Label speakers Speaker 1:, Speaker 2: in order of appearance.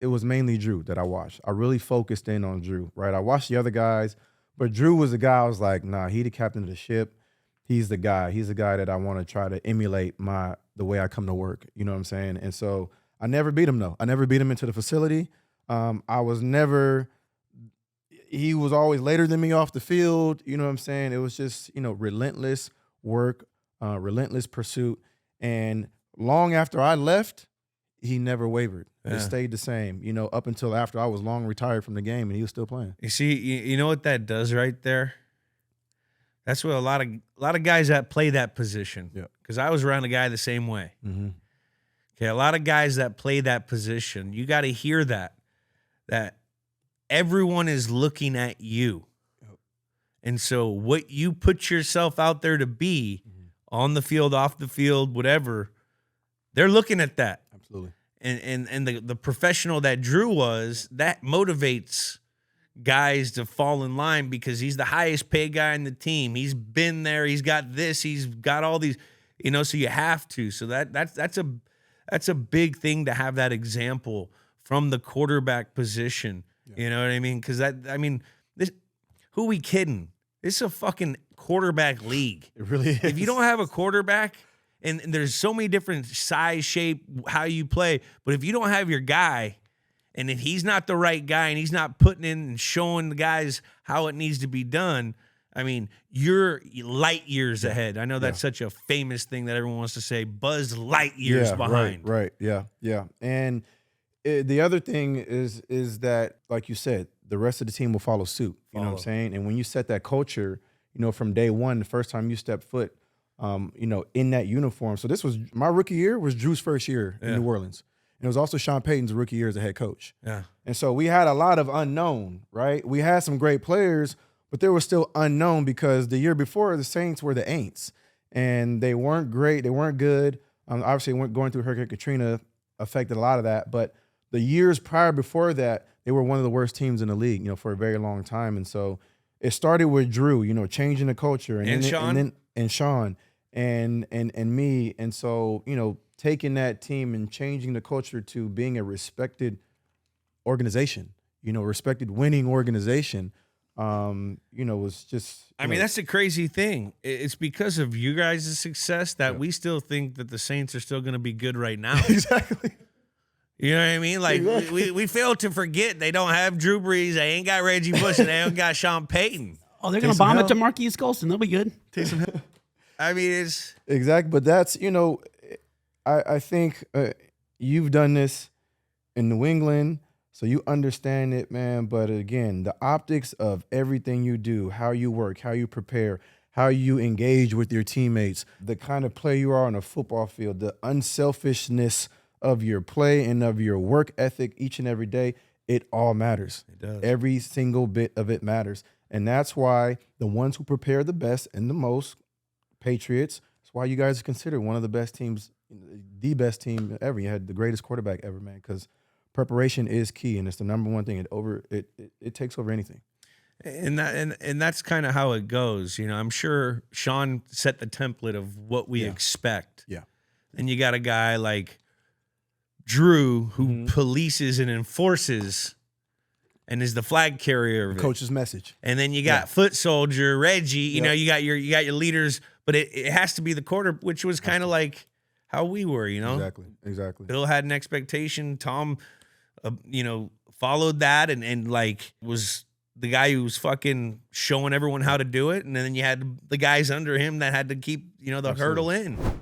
Speaker 1: it was mainly Drew that I watched. I really focused in on Drew, right? I watched the other guys, but Drew was the guy I was like, nah, he the captain of the ship. He's the guy. He's the guy that I want to try to emulate the way I come to work. You know what I'm saying? And so I never beat him, though. I never beat him into the facility. He was always later than me off the field. You know what I'm saying? It was just, relentless work, relentless pursuit. And long after I left, he never wavered.
Speaker 2: Yeah.
Speaker 1: It stayed the same, up until after I was long retired from the game and he was still playing.
Speaker 2: You see, you know what that does right there? That's what a lot of guys that play that position.
Speaker 1: Yeah.
Speaker 2: Because I was around a guy the same way.
Speaker 1: Mm-hmm.
Speaker 2: Okay, a lot of guys that play that position, you got to hear that everyone is looking at you.
Speaker 1: Yep.
Speaker 2: And so what you put yourself out there to be on the field, off the field, whatever, they're looking at that.
Speaker 1: Absolutely.
Speaker 2: And the professional that Drew was, that motivates guys to fall in line because he's the highest paid guy in the team. He's been there. He's got this. He's got all these, so you have to. So that's a big thing to have that example from the quarterback position. Yeah. You know what I mean? Because who we kidding? This is a fucking quarterback league.
Speaker 1: It really is.
Speaker 2: If you don't have a quarterback, and there's so many different size, shape, how you play, but if you don't have your guy, and if he's not the right guy and he's not putting in and showing the guys how it needs to be done, you're light years ahead. I know that's such a famous thing that everyone wants to say, Buzz light years behind.
Speaker 1: Right. Yeah. And the other thing is that, like you said, the rest of the team will follow suit. You know what I'm saying? And when you set that culture, from day one, the first time you step foot, in that uniform. So this was my rookie year was Drew's first year in New Orleans. And it was also Sean Payton's rookie year as a head coach.
Speaker 2: Yeah.
Speaker 1: And so we had a lot of unknown, right? We had some great players, but there was still unknown because the year before the Saints were the Aints. And they weren't great. They weren't good. Obviously, going through Hurricane Katrina affected a lot of that. But the years prior before that, they were one of the worst teams in the league, for a very long time. And so it started with Drew, changing the culture. And Sean. And Sean and me. And so, taking that team and changing the culture to being a respected organization, respected winning organization, was just.
Speaker 2: That's the crazy thing. It's because of you guys' success that we still think that the Saints are still going to be good right now.
Speaker 1: Exactly.
Speaker 2: You know what I mean? Like, exactly. we fail to forget they don't have Drew Brees, they ain't got Reggie Bush, and they don't got Sean Payton.
Speaker 3: Oh, they're going to bomb it to Marquise Colston. They'll be good.
Speaker 1: Take some help.
Speaker 2: It's...
Speaker 1: Exactly, but that's, I think you've done this in New England, so you understand it, man. But again, the optics of everything you do, how you work, how you prepare, how you engage with your teammates, the kind of player you are on a football field, the unselfishness of your play and of your work ethic each and every day, it all matters.
Speaker 2: It does.
Speaker 1: Every single bit of it matters. And that's why the ones who prepare the best and the most, Patriots, that's why you guys are considered one of the best teams, the best team ever. You had the greatest quarterback ever, man, because preparation is key, and it's the number one thing. It takes over anything.
Speaker 2: And that's kind of how it goes. I'm sure Sean set the template of what we expect.
Speaker 1: Yeah.
Speaker 2: And you got a guy like Drew who polices and enforces and is the flag carrier of it.
Speaker 1: Coach's message.
Speaker 2: And then you got foot soldier Reggie. You know, you got your leaders, but it has to be the quarter, which was kind of like how we were.
Speaker 1: Exactly.
Speaker 2: Bill had an expectation. Tom, followed that and like was the guy who was fucking showing everyone how to do it. And then you had the guys under him that had to keep the hurdle in.